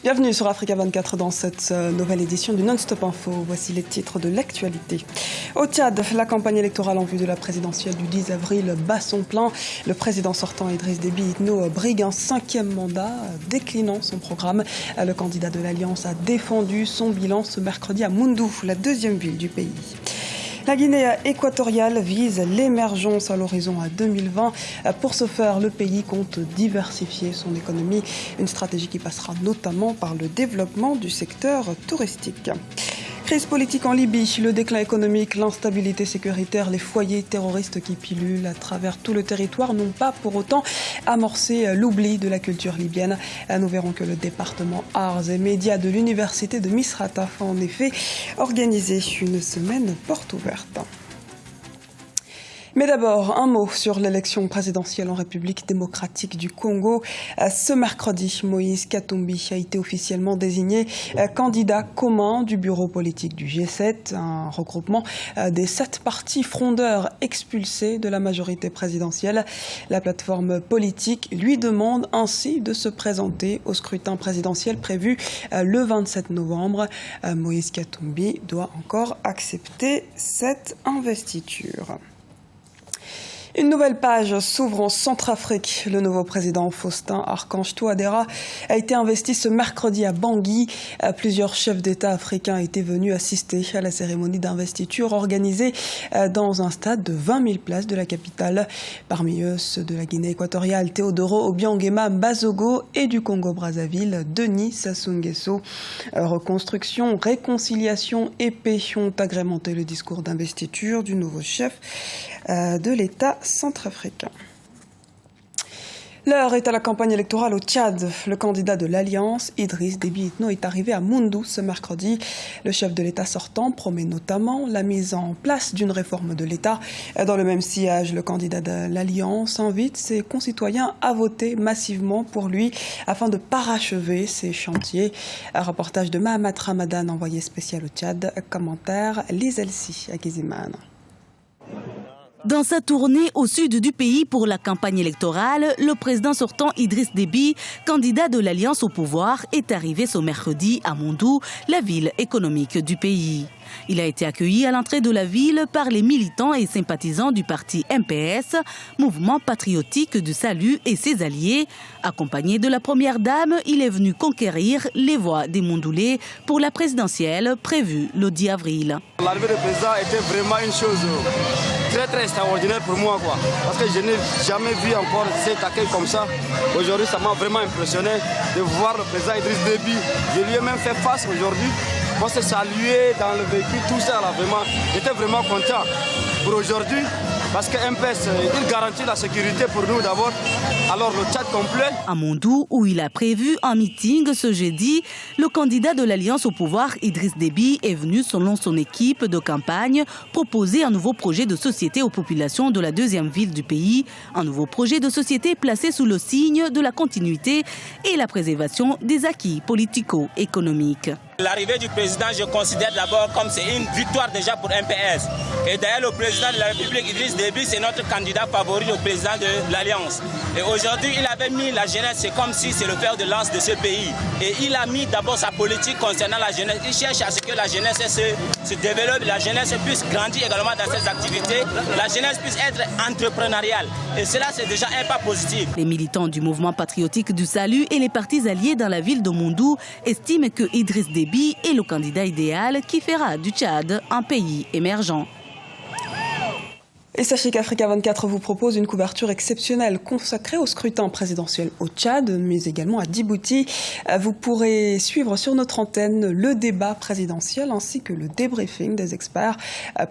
Bienvenue sur Africa 24 dans cette nouvelle édition du Non-Stop Info. Voici les titres de l'actualité. Au Tchad, la campagne électorale en vue de la présidentielle du 10 avril bat son plein. Le président sortant Idriss Déby Itno brigue un 5e mandat, déclinant son programme. Le candidat de l'Alliance a défendu son bilan ce mercredi à Moundou, la 2e ville du pays. La Guinée équatoriale vise l'émergence à l'horizon à 2020. Pour ce faire, le pays compte diversifier son économie, une stratégie qui passera notamment par le développement du secteur touristique. Crise politique en Libye, le déclin économique, l'instabilité sécuritaire, les foyers terroristes qui pilulent à travers tout le territoire n'ont pas pour autant amorcé l'oubli de la culture libyenne. Nous verrons que le département arts et médias de l'université de Misrata a en effet organisé une semaine porte ouverte. Mais d'abord, un mot sur l'élection présidentielle en République démocratique du Congo. Ce mercredi, Moïse Katumbi a été officiellement désigné candidat commun du bureau politique du G7, un regroupement des 7 partis frondeurs expulsés de la majorité présidentielle. La plateforme politique lui demande ainsi de se présenter au scrutin présidentiel prévu le 27 novembre. Moïse Katumbi doit encore accepter cette investiture. Une nouvelle page s'ouvre en Centrafrique. Le nouveau président Faustin Archange Touadéra a été investi ce mercredi à Bangui. Plusieurs chefs d'État africains étaient venus assister à la cérémonie d'investiture organisée dans un stade de 20 000 places de la capitale. Parmi eux, ceux de la Guinée équatoriale, Théodoro Obiangema Bazogo, et du Congo-Brazzaville, Denis Sassou Nguesso. Reconstruction, réconciliation et paix ont agrémenté le discours d'investiture du nouveau chef de l'État centrafricain. L'heure est à la campagne électorale au Tchad. Le candidat de l'Alliance, Idriss Déby Itno, est arrivé à Moundou ce mercredi. Le chef de l'État sortant promet notamment la mise en place d'une réforme de l'État. Dans le même sillage, le candidat de l'Alliance invite ses concitoyens à voter massivement pour lui afin de parachever ses chantiers. Un reportage de Mahamat Ramadan, envoyé spécial au Tchad. Commentaire Lise Elsi à Kiziman. Dans sa tournée au sud du pays pour la campagne électorale, le président sortant Idriss Déby, candidat de l'Alliance au pouvoir, est arrivé ce mercredi à Moundou, la ville économique du pays. Il a été accueilli à l'entrée de la ville par les militants et sympathisants du parti MPS, Mouvement patriotique du salut, et ses alliés. Accompagné de la première dame, il est venu conquérir les voix des Mondoulais pour la présidentielle prévue le 10 avril. L'arrivée du président était vraiment une chose très extraordinaire pour moi, parce que je n'ai jamais vu encore cet accueil comme ça. Aujourd'hui, ça m'a vraiment impressionné de voir le président Idriss Déby. Je lui ai même fait face aujourd'hui. On s'est salué dans le véhicule, tout ça là, vraiment. J'étais vraiment content pour aujourd'hui parce que MPS, il garantit la sécurité pour nous d'abord. Alors le Tchad complet. À Moundou, où il a prévu un meeting ce jeudi, le candidat de l'Alliance au pouvoir, Idriss Déby, est venu selon son équipe de campagne proposer un nouveau projet de société aux populations de la 2e ville du pays. Un nouveau projet de société placé sous le signe de la continuité et la préservation des acquis politico-économiques. L'arrivée du président, je considère d'abord comme c'est une victoire déjà pour MPS. Et d'ailleurs, le président de la République, Idriss Déby, c'est notre candidat favori au président de l'Alliance. Et aujourd'hui, il avait mis la jeunesse, c'est comme si c'est le fer de lance de ce pays. Et il a mis d'abord sa politique concernant la jeunesse. Il cherche à ce que la jeunesse se développe, la jeunesse puisse grandir également dans ses activités, la jeunesse puisse être entrepreneuriale. Et cela, c'est déjà un pas positif. Les militants du mouvement patriotique du salut et les partis alliés dans la ville de Moundou estiment que Idriss Déby est le candidat idéal qui fera du Tchad un pays émergent. Et sachez qu'Africa 24 vous propose une couverture exceptionnelle consacrée au scrutin présidentiel au Tchad, mais également à Djibouti. Vous pourrez suivre sur notre antenne le débat présidentiel ainsi que le débriefing des experts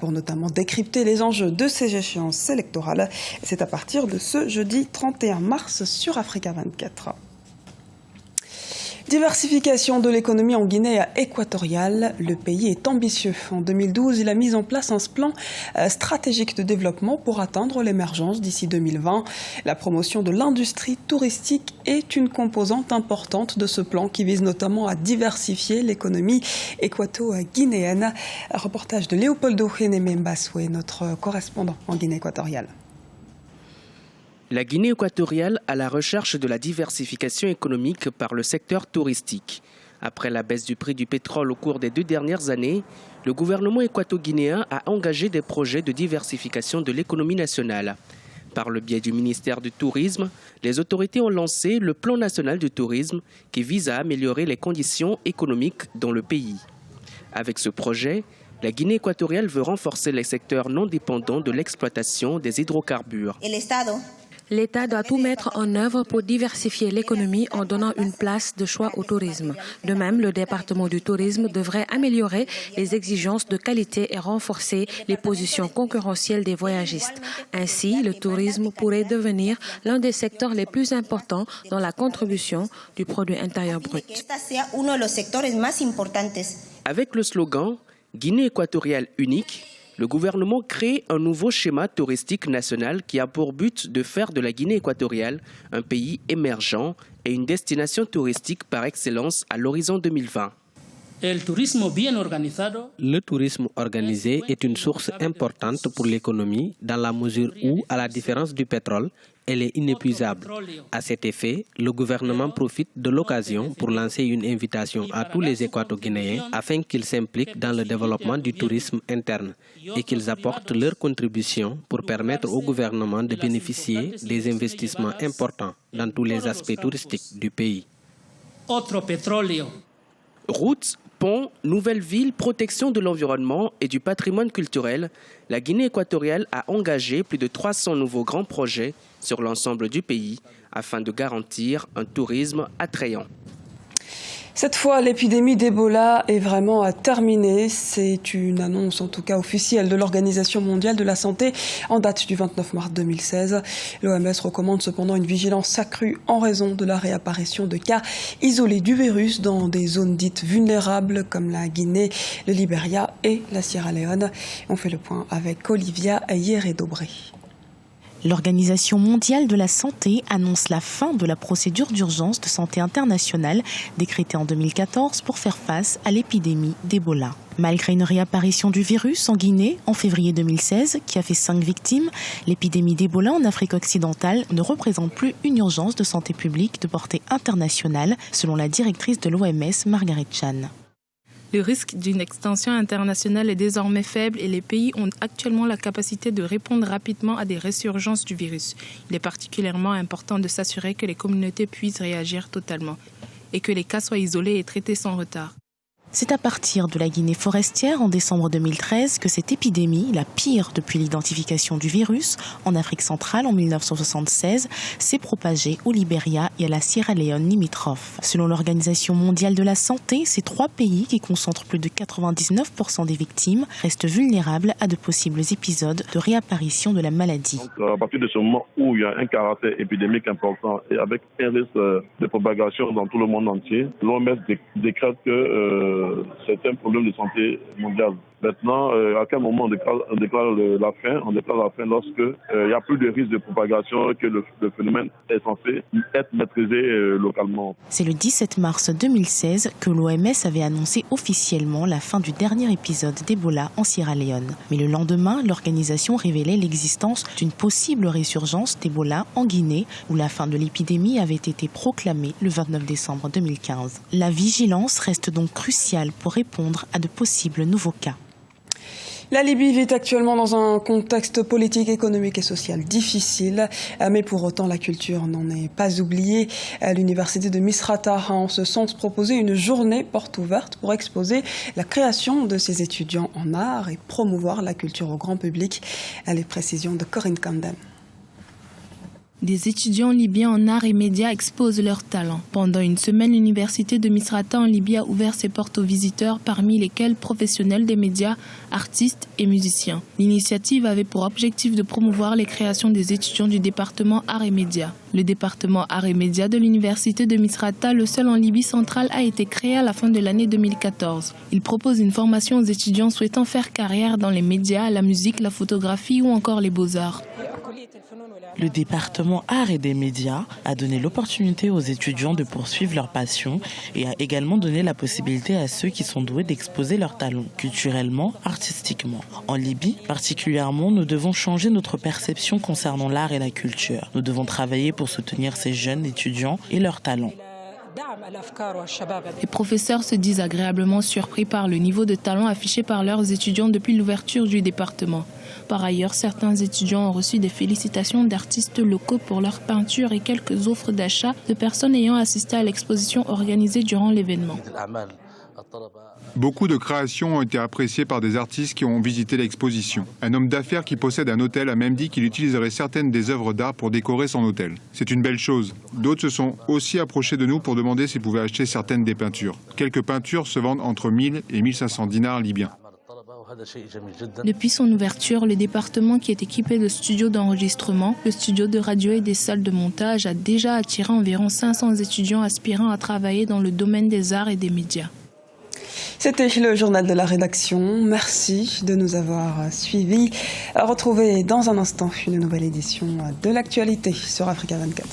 pour notamment décrypter les enjeux de ces échéances électorales. C'est à partir de ce jeudi 31 mars sur Africa 24. Diversification de l'économie en Guinée équatoriale. Le pays est ambitieux. En 2012, il a mis en place un plan stratégique de développement pour atteindre l'émergence d'ici 2020. La promotion de l'industrie touristique est une composante importante de ce plan qui vise notamment à diversifier l'économie équato-guinéenne. Un reportage de Léopoldo Heneme Mbaswe, notre correspondant en Guinée équatoriale. La Guinée équatoriale à la recherche de la diversification économique par le secteur touristique. Après la baisse du prix du pétrole au cours des 2 dernières années, le gouvernement équato-guinéen a engagé des projets de diversification de l'économie nationale. Par le biais du ministère du Tourisme, les autorités ont lancé le Plan national du tourisme qui vise à améliorer les conditions économiques dans le pays. Avec ce projet, la Guinée équatoriale veut renforcer les secteurs non dépendants de l'exploitation des hydrocarbures. L'État doit tout mettre en œuvre pour diversifier l'économie en donnant une place de choix au tourisme. De même, le département du tourisme devrait améliorer les exigences de qualité et renforcer les positions concurrentielles des voyagistes. Ainsi, le tourisme pourrait devenir l'un des secteurs les plus importants dans la contribution du produit intérieur brut. Avec le slogan « Guinée équatoriale unique », le gouvernement crée un nouveau schéma touristique national qui a pour but de faire de la Guinée équatoriale un pays émergent et une destination touristique par excellence à l'horizon 2020. Le tourisme organisé est une source importante pour l'économie dans la mesure où, à la différence du pétrole, elle est inépuisable. À cet effet, le gouvernement profite de l'occasion pour lancer une invitation à tous les Équato-Guinéens afin qu'ils s'impliquent dans le développement du tourisme interne et qu'ils apportent leur contribution pour permettre au gouvernement de bénéficier des investissements importants dans tous les aspects touristiques du pays. Routes, ponts, nouvelles villes, protection de l'environnement et du patrimoine culturel, la Guinée équatoriale a engagé plus de 300 nouveaux grands projets sur l'ensemble du pays afin de garantir un tourisme attrayant. Cette fois, l'épidémie d'Ebola est vraiment terminée. C'est une annonce, en tout cas officielle, de l'Organisation mondiale de la santé en date du 29 mars 2016. L'OMS recommande cependant une vigilance accrue en raison de la réapparition de cas isolés du virus dans des zones dites vulnérables comme la Guinée, le Libéria et la Sierra Leone. On fait le point avec Olivia Ayeré-Dobré. L'Organisation mondiale de la santé annonce la fin de la procédure d'urgence de santé internationale décrétée en 2014 pour faire face à l'épidémie d'Ebola. Malgré une réapparition du virus en Guinée en février 2016 qui a fait 5 victimes, l'épidémie d'Ebola en Afrique occidentale ne représente plus une urgence de santé publique de portée internationale, selon la directrice de l'OMS, Margaret Chan. Le risque d'une extension internationale est désormais faible et les pays ont actuellement la capacité de répondre rapidement à des résurgences du virus. Il est particulièrement important de s'assurer que les communautés puissent réagir totalement et que les cas soient isolés et traités sans retard. C'est à partir de la Guinée forestière en décembre 2013 que cette épidémie, la pire depuis l'identification du virus en Afrique centrale en 1976, s'est propagée au Libéria et à la Sierra Leone limitrophe. Selon l'Organisation mondiale de la santé, ces 3 pays qui concentrent plus de 99% des victimes restent vulnérables à de possibles épisodes de réapparition de la maladie. Donc, à partir de ce moment où il y a un caractère épidémique important et avec un risque de propagation dans tout le monde entier, l'OMS décrète que c'est un problème de santé mondiale. Maintenant, à quel moment on déclare la fin? On déclare la fin lorsque il n'y a plus de risque de propagation et que le phénomène est censé être maîtrisé localement. C'est le 17 mars 2016 que l'OMS avait annoncé officiellement la fin du dernier épisode d'Ebola en Sierra Leone. Mais le lendemain, l'organisation révélait l'existence d'une possible résurgence d'Ebola en Guinée, où la fin de l'épidémie avait été proclamée le 29 décembre 2015. La vigilance reste donc cruciale pour répondre à de possibles nouveaux cas. La Libye vit actuellement dans un contexte politique, économique et social difficile, mais pour autant la culture n'en est pas oubliée. L'université de Misrata a en ce sens proposé une journée porte ouverte pour exposer la création de ses étudiants en art et promouvoir la culture au grand public. Les précisions de Corinne Camden. Des étudiants libyens en arts et médias exposent leurs talents. Pendant une semaine, l'université de Misrata en Libye a ouvert ses portes aux visiteurs, parmi lesquels professionnels des médias, artistes et musiciens. L'initiative avait pour objectif de promouvoir les créations des étudiants du département arts et médias. Le département arts et médias de l'université de Misrata, le seul en Libye centrale, a été créé à la fin de l'année 2014. Il propose une formation aux étudiants souhaitant faire carrière dans les médias, la musique, la photographie ou encore les beaux-arts. Le département Arts et des médias a donné l'opportunité aux étudiants de poursuivre leur passion et a également donné la possibilité à ceux qui sont doués d'exposer leurs talents, culturellement, artistiquement. En Libye, particulièrement, nous devons changer notre perception concernant l'art et la culture. Nous devons travailler pour soutenir ces jeunes étudiants et leurs talents. Les professeurs se disent agréablement surpris par le niveau de talent affiché par leurs étudiants depuis l'ouverture du département. Par ailleurs, certains étudiants ont reçu des félicitations d'artistes locaux pour leurs peintures et quelques offres d'achat de personnes ayant assisté à l'exposition organisée durant l'événement. Beaucoup de créations ont été appréciées par des artistes qui ont visité l'exposition. Un homme d'affaires qui possède un hôtel a même dit qu'il utiliserait certaines des œuvres d'art pour décorer son hôtel. C'est une belle chose. D'autres se sont aussi approchés de nous pour demander s'ils pouvaient acheter certaines des peintures. Quelques peintures se vendent entre 1000 et 1500 dinars libyens. Depuis son ouverture, le département qui est équipé de studios d'enregistrement, de studios de radio et des salles de montage a déjà attiré environ 500 étudiants aspirant à travailler dans le domaine des arts et des médias. C'était le journal de la rédaction. Merci de nous avoir suivis. Retrouvez dans un instant une nouvelle édition de l'actualité sur Africa 24.